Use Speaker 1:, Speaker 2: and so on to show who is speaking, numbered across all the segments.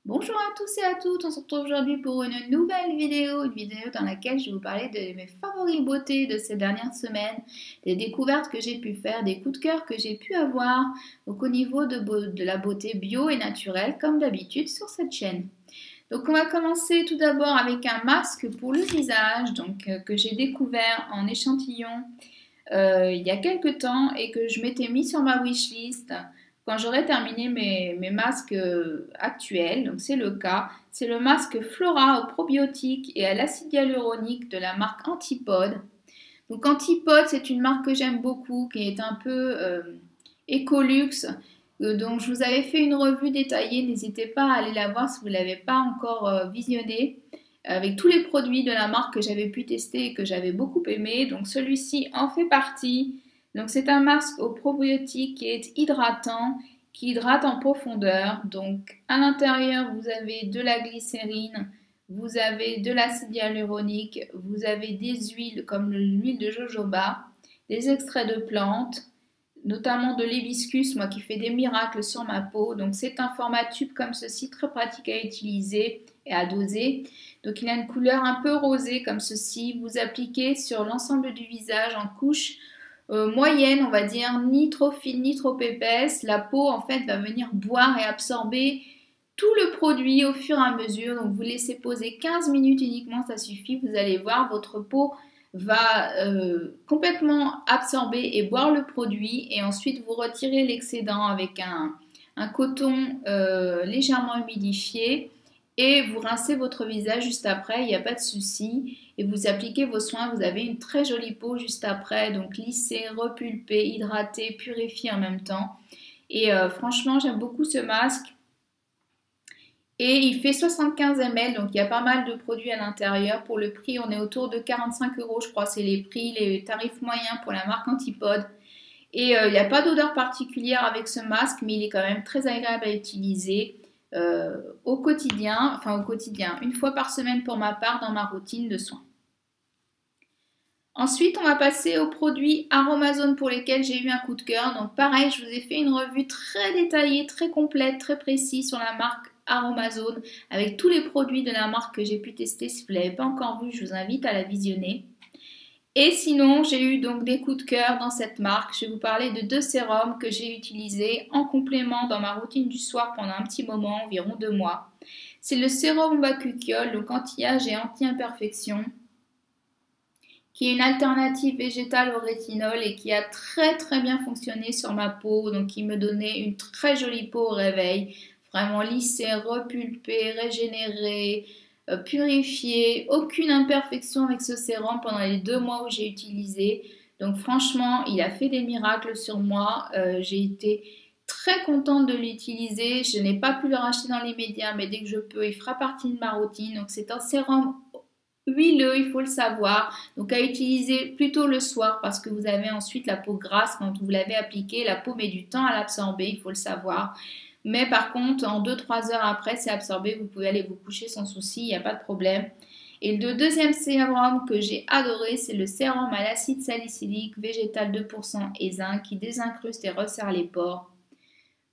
Speaker 1: Bonjour à tous et à toutes, on se retrouve aujourd'hui pour une nouvelle vidéo, dans laquelle je vais vous parler de mes favoris beauté de ces dernières semaines, des découvertes que j'ai pu faire, des coups de cœur que j'ai pu avoir, donc au niveau de la beauté bio et naturelle comme d'habitude sur cette chaîne. Donc on va commencer tout d'abord avec un masque pour le visage, que j'ai découvert en échantillon il y a quelques temps et que je m'étais mis sur ma wishlist quand j'aurai terminé mes masques actuels. Donc c'est le cas. C'est le masque Flora au probiotique et à l'acide hyaluronique de la marque Antipode. Donc Antipode, c'est une marque que j'aime beaucoup, qui est un peu écolux. Donc je vous avais fait une revue détaillée, n'hésitez pas à aller la voir si vous ne l'avez pas encore visionnée, avec tous les produits de la marque que j'avais pu tester et que j'avais beaucoup aimé. Donc celui-ci en fait partie. Donc c'est un masque au probiotique qui est hydratant, qui hydrate en profondeur. Donc à l'intérieur, vous avez de la glycérine, vous avez de l'acide hyaluronique, vous avez des huiles comme l'huile de jojoba, des extraits de plantes, notamment de l'hibiscus, moi qui fais des miracles sur ma peau. Donc c'est un format tube comme ceci, très pratique à utiliser et à doser. Donc il a une couleur un peu rosée comme ceci. Vous appliquez sur l'ensemble du visage en couche moyenne, on va dire, ni trop fine ni trop épaisse. La peau en fait va venir boire et absorber tout le produit au fur et à mesure. Donc vous laissez poser 15 minutes uniquement, ça suffit. Vous allez voir, votre peau va complètement absorber et boire le produit, et ensuite vous retirez l'excédent avec un coton légèrement humidifié et vous rincez votre visage juste après, il n'y a pas de souci, et vous appliquez vos soins. Vous avez une très jolie peau juste après, donc lissée, repulpée, hydratée, purifiée en même temps. Et franchement, j'aime beaucoup ce masque. Et il fait 75 ml, donc il y a pas mal de produits à l'intérieur. Pour le prix, on est autour de 45 euros, je crois, c'est les prix, les tarifs moyens pour la marque Antipode. Et il n'y a pas d'odeur particulière avec ce masque, mais il est quand même très agréable à utiliser au quotidien, une fois par semaine pour ma part dans ma routine de soins. Ensuite, on va passer aux produits Aromazone pour lesquels j'ai eu un coup de cœur. Donc pareil, je vous ai fait une revue très détaillée, très complète, très précise sur la marque Aromazone avec tous les produits de la marque que j'ai pu tester. Si vous ne l'avez pas encore vu, je vous invite à la visionner. Et sinon, j'ai eu donc des coups de cœur dans cette marque. Je vais vous parler de deux sérums que j'ai utilisés en complément dans ma routine du soir pendant un petit moment, environ 2 mois. C'est le sérum bakuchiol, donc anti-âge et anti-imperfection, qui est une alternative végétale au rétinol et qui a très bien fonctionné sur ma peau, donc qui me donnait une très jolie peau au réveil, vraiment lissée, repulpée, régénérée, purifiée, aucune imperfection avec ce sérum pendant les 2 mois où j'ai utilisé. Donc franchement, il a fait des miracles sur moi, j'ai été très contente de l'utiliser. Je n'ai pas pu le racheter dans les médias, mais dès que je peux, il fera partie de ma routine. Donc c'est un sérum huileux, il faut le savoir, donc à utiliser plutôt le soir parce que vous avez ensuite la peau grasse quand vous l'avez appliqué, la peau met du temps à l'absorber, il faut le savoir. Mais par contre, en 2-3 heures après, c'est absorbé, vous pouvez aller vous coucher sans souci, il n'y a pas de problème. Et le deuxième sérum que j'ai adoré, c'est le sérum à l'acide salicylique végétal 2% et zinc qui désincruste et resserre les pores.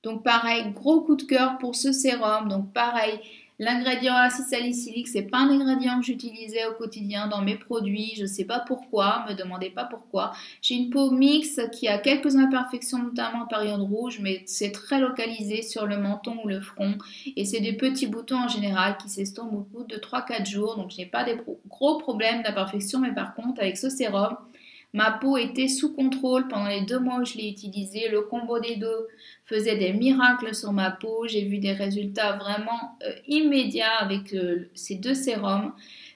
Speaker 1: Donc pareil, gros coup de cœur pour ce sérum. Donc pareil, l'ingrédient acide salicylique, c'est pas un ingrédient que j'utilisais au quotidien dans mes produits. Je sais pas pourquoi, me demandez pas pourquoi. J'ai une peau mixte qui a quelques imperfections, notamment en période rouge, mais c'est très localisé sur le menton ou le front. Et c'est des petits boutons en général qui s'estompent au bout de 3-4 jours. Donc je n'ai pas des gros problèmes d'imperfection, mais par contre, avec ce sérum, ma peau était sous contrôle pendant les 2 mois où je l'ai utilisé. Le combo des deux faisait des miracles sur ma peau. J'ai vu des résultats vraiment immédiats avec ces deux sérums.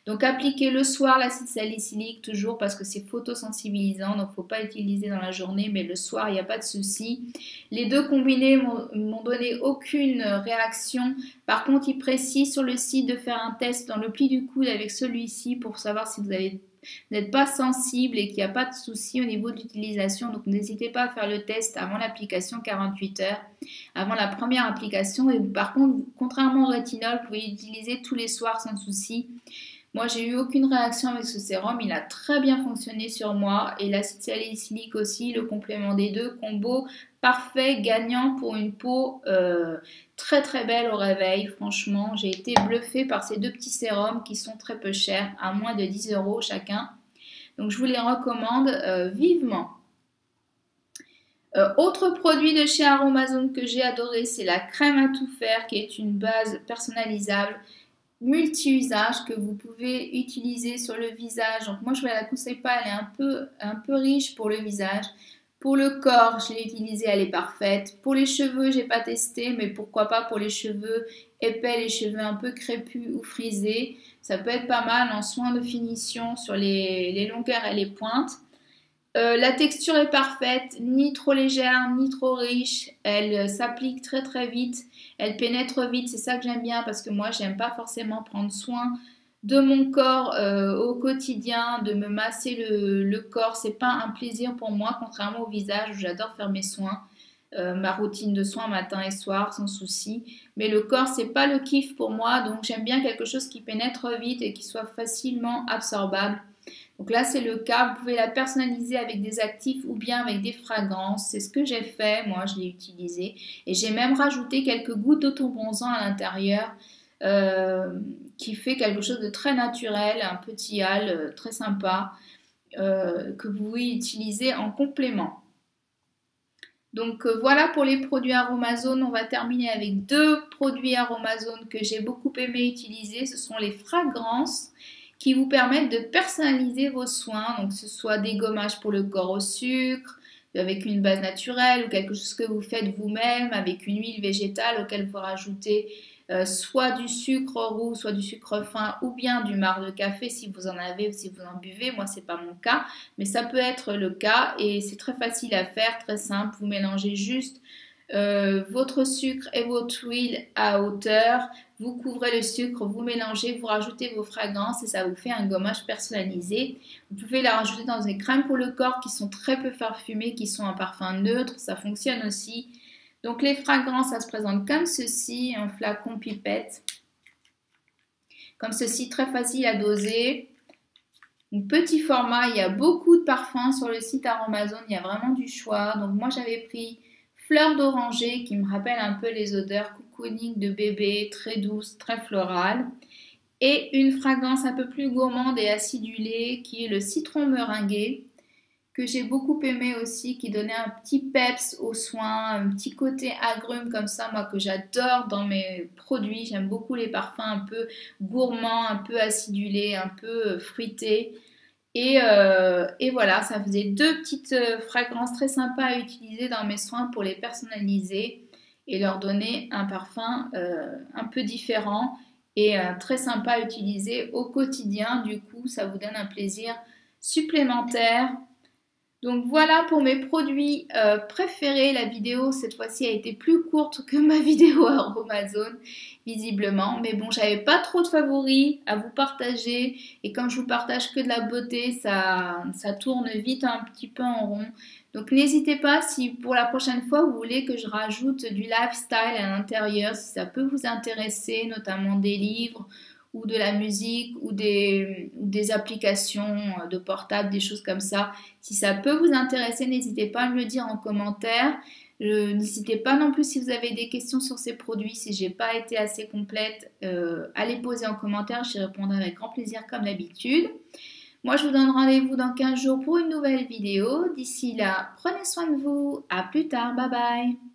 Speaker 1: Donc appliquez le soir l'acide salicylique toujours parce que c'est photosensibilisant. Donc il ne faut pas utiliser dans la journée, mais le soir il n'y a pas de souci. Les deux combinés m'ont donné aucune réaction. Par contre, il précise sur le site de faire un test dans le pli du coude avec celui-ci pour savoir si vous n'êtes pas sensible et qu'il n'y a pas de souci au niveau de l'utilisation. Donc n'hésitez pas à faire le test avant l'application 48 heures, avant la première application. Et par contre, contrairement au rétinol, vous pouvez l'utiliser tous les soirs sans souci. Moi, j'ai eu aucune réaction avec ce sérum. Il a très bien fonctionné sur moi. Et l'acide salicylique aussi, le complément des deux, combo parfait, gagnant pour une peau très très belle au réveil. Franchement, j'ai été bluffée par ces deux petits sérums qui sont très peu chers, à moins de 10 € chacun. Donc, je vous les recommande vivement. Autre produit de chez Aromazone que j'ai adoré, c'est la crème à tout faire, qui est une base personnalisable multi-usage que vous pouvez utiliser sur le visage. Donc moi je ne la conseille pas, elle est un peu riche pour le visage. Pour le corps, je l'ai utilisée, elle est parfaite. Pour les cheveux, j'ai pas testé, mais pourquoi pas pour les cheveux épais, les cheveux un peu crépus ou frisés. Ça peut être pas mal en soin de finition sur les longueurs et les pointes. La texture est parfaite, ni trop légère, ni trop riche. Elle s'applique très très vite. Elle pénètre vite. C'est ça que j'aime bien parce que moi, j'aime pas forcément prendre soin de mon corps au quotidien, de me masser le corps. C'est pas un plaisir pour moi, contrairement au visage où j'adore faire mes soins. Ma routine de soins matin et soir sans souci. Mais le corps, c'est pas le kiff pour moi. Donc, j'aime bien quelque chose qui pénètre vite et qui soit facilement absorbable. Donc là, c'est le cas. Vous pouvez la personnaliser avec des actifs ou bien avec des fragrances. C'est ce que j'ai fait. Moi, je l'ai utilisé. Et j'ai même rajouté quelques gouttes d'autobronzant à l'intérieur qui fait quelque chose de très naturel, un petit hâle très sympa que vous pouvez utiliser en complément. Donc voilà pour les produits Aromazone. On va terminer avec deux produits Aromazone que j'ai beaucoup aimé utiliser. Ce sont les fragrances qui vous permettent de personnaliser vos soins, donc que ce soit des gommages pour le corps au sucre, avec une base naturelle ou quelque chose que vous faites vous-même avec une huile végétale auquel vous rajoutez soit du sucre roux, soit du sucre fin ou bien du marc de café si vous en avez ou si vous en buvez. Moi, c'est pas mon cas, mais ça peut être le cas et c'est très facile à faire, très simple. Vous mélangez juste votre sucre et votre huile à hauteur, vous couvrez le sucre, vous mélangez, vous rajoutez vos fragrances et ça vous fait un gommage personnalisé. Vous pouvez la rajouter dans des crèmes pour le corps qui sont très peu parfumées, qui sont un parfum neutre, ça fonctionne aussi. Donc les fragrances, ça se présente comme ceci, un flacon pipette, comme ceci, très facile à doser. Un petit format, il y a beaucoup de parfums sur le site Aromazone, il y a vraiment du choix. Donc moi j'avais pris fleur d'oranger qui me rappelle un peu les odeurs cocooning de bébé, très douce, très florale. Et une fragrance un peu plus gourmande et acidulée qui est le citron meringué que j'ai beaucoup aimé aussi, qui donnait un petit peps aux soins, un petit côté agrume comme ça, moi que j'adore dans mes produits. J'aime beaucoup les parfums un peu gourmands, un peu acidulés, un peu fruités. Et voilà, ça faisait deux petites fragrances très sympas à utiliser dans mes soins pour les personnaliser et leur donner un parfum un peu différent et très sympa à utiliser au quotidien. Du coup, ça vous donne un plaisir supplémentaire. Donc voilà pour mes produits préférés. La vidéo cette fois-ci a été plus courte que ma vidéo Aromazone visiblement. Mais bon, j'avais pas trop de favoris à vous partager. Et comme je vous partage que de la beauté, ça tourne vite un petit peu en rond. Donc n'hésitez pas si pour la prochaine fois vous voulez que je rajoute du lifestyle à l'intérieur, si ça peut vous intéresser, notamment des livres ou de la musique ou des applications de portable, des choses comme ça. Si ça peut vous intéresser, n'hésitez pas à me le dire en commentaire. N'hésitez pas non plus si vous avez des questions sur ces produits, si j'ai pas été assez complète, à les poser en commentaire, j'y répondrai avec grand plaisir comme d'habitude. Moi je vous donne rendez-vous dans 15 jours pour une nouvelle vidéo. D'ici là, prenez soin de vous, à plus tard, bye bye.